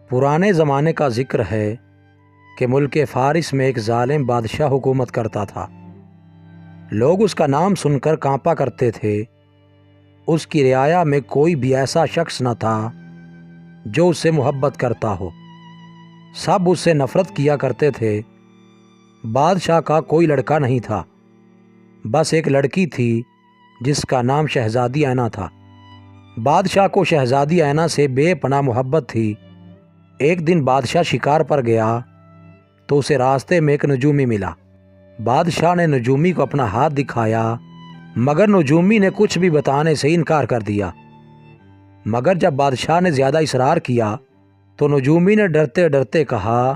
پرانے زمانے کا ذکر ہے کہ ملک فارس میں ایک ظالم بادشاہ حکومت کرتا تھا۔ لوگ اس کا نام سن کر کانپا کرتے تھے۔ اس کی رعایا میں کوئی بھی ایسا شخص نہ تھا جو اس سے محبت کرتا ہو، سب اس سے نفرت کیا کرتے تھے۔ بادشاہ کا کوئی لڑکا نہیں تھا، بس ایک لڑکی تھی جس کا نام شہزادی اینا تھا۔ بادشاہ کو شہزادی اینا سے بے پناہ محبت تھی۔ ایک دن بادشاہ شکار پر گیا تو اسے راستے میں ایک نجومی ملا۔ بادشاہ نے نجومی کو اپنا ہاتھ دکھایا، مگر نجومی نے کچھ بھی بتانے سے انکار کر دیا۔ مگر جب بادشاہ نے زیادہ اصرار کیا تو نجومی نے ڈرتے ڈرتے کہا،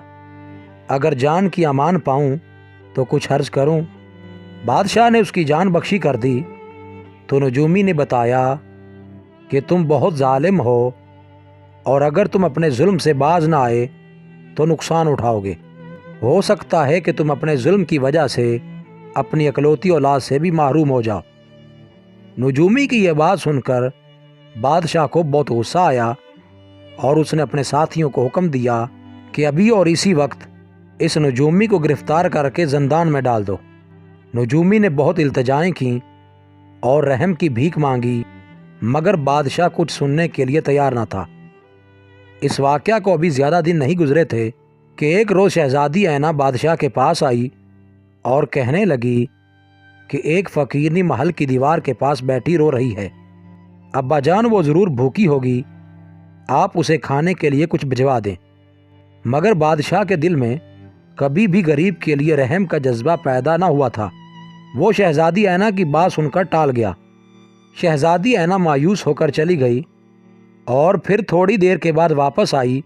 اگر جان کی امان پاؤں تو کچھ عرض کروں۔ بادشاہ نے اس کی جان بخشی کر دی تو نجومی نے بتایا کہ تم بہت ظالم ہو اور اگر تم اپنے ظلم سے باز نہ آئے تو نقصان اٹھاؤ گے۔ ہو سکتا ہے کہ تم اپنے ظلم کی وجہ سے اپنی اکلوتی اولاد سے بھی محروم ہو جاؤ۔ نجومی کی یہ بات سن کر بادشاہ کو بہت غصہ آیا اور اس نے اپنے ساتھیوں کو حکم دیا کہ ابھی اور اسی وقت اس نجومی کو گرفتار کر کے زندان میں ڈال دو۔ نجومی نے بہت التجائیں کیں اور رحم کی بھیک مانگی، مگر بادشاہ کچھ سننے کے لیے تیار نہ تھا۔ اس واقعہ کو ابھی زیادہ دن نہیں گزرے تھے کہ ایک روز شہزادی اینا بادشاہ کے پاس آئی اور کہنے لگی کہ ایک فقیرنی محل کی دیوار کے پاس بیٹھی رو رہی ہے۔ ابا جان وہ ضرور بھوکی ہوگی، آپ اسے کھانے کے لیے کچھ بھجوا دیں۔ مگر بادشاہ کے دل میں کبھی بھی غریب کے لیے رحم کا جذبہ پیدا نہ ہوا تھا۔ وہ شہزادی اینا کی بات سن کر ٹال گیا۔ شہزادی اینا مایوس ہو کر چلی گئی اور پھر تھوڑی دیر کے بعد واپس آئی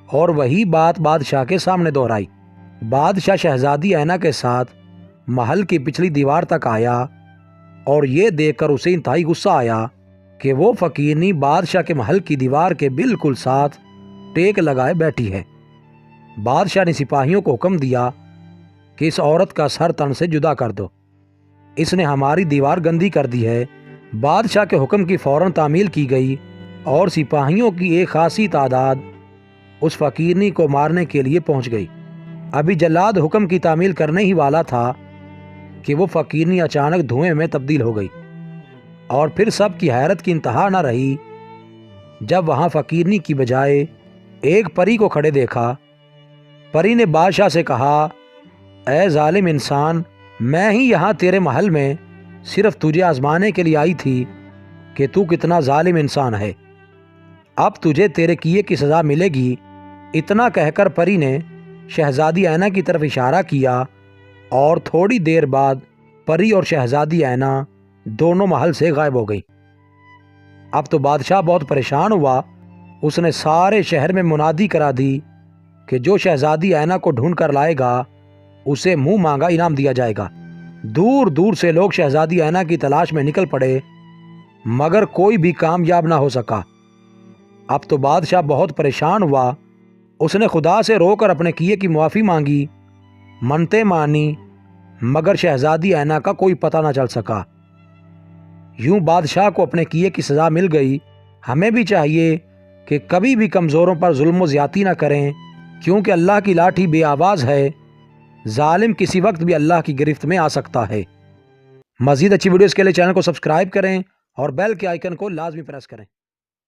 اور وہی بات بادشاہ کے سامنے دہرائی۔ بادشاہ شہزادی اینا کے ساتھ محل کی پچھلی دیوار تک آیا اور یہ دیکھ کر اسے انتہائی غصہ آیا کہ وہ فقیرنی بادشاہ کے محل کی دیوار کے بالکل ساتھ ٹیک لگائے بیٹھی ہے۔ بادشاہ نے سپاہیوں کو حکم دیا کہ اس عورت کا سر تن سے جدا کر دو، اس نے ہماری دیوار گندی کر دی ہے۔ بادشاہ کے حکم کی فوراً تعمیل کی گئی اور سپاہیوں کی ایک خاصی تعداد اس فقیرنی کو مارنے کے لیے پہنچ گئی۔ ابھی جلاد حکم کی تعمیل کرنے ہی والا تھا کہ وہ فقیرنی اچانک دھوئیں میں تبدیل ہو گئی، اور پھر سب کی حیرت کی انتہا نہ رہی جب وہاں فقیرنی کی بجائے ایک پری کو کھڑے دیکھا۔ پری نے بادشاہ سے کہا، اے ظالم انسان، میں ہی یہاں تیرے محل میں صرف تجھے آزمانے کے لیے آئی تھی کہ تو کتنا ظالم انسان ہے، اب تجھے تیرے کیے کی سزا ملے گی۔ اتنا کہہ کر پری نے شہزادی اینا کی طرف اشارہ کیا اور تھوڑی دیر بعد پری اور شہزادی اینا دونوں محل سے غائب ہو گئی۔ اب تو بادشاہ بہت پریشان ہوا۔ اس نے سارے شہر میں منادی کرا دی کہ جو شہزادی اینا کو ڈھونڈ کر لائے گا اسے منہ مانگا انعام دیا جائے گا۔ دور دور سے لوگ شہزادی اینا کی تلاش میں نکل پڑے، مگر کوئی بھی کامیاب نہ ہو سکا۔ اب تو بادشاہ بہت پریشان ہوا۔ اس نے خدا سے رو کر اپنے کیے کی معافی مانگی، منتیں مانی، مگر شہزادی اینا کا کوئی پتہ نہ چل سکا۔ یوں بادشاہ کو اپنے کیے کی سزا مل گئی۔ ہمیں بھی چاہیے کہ کبھی بھی کمزوروں پر ظلم و زیادتی نہ کریں، کیونکہ اللہ کی لاٹھی بے آواز ہے، ظالم کسی وقت بھی اللہ کی گرفت میں آ سکتا ہے۔ مزید اچھی ویڈیوز کے لیے چینل کو سبسکرائب کریں اور بیل کے آئیکن کو لازمی پریس کریں۔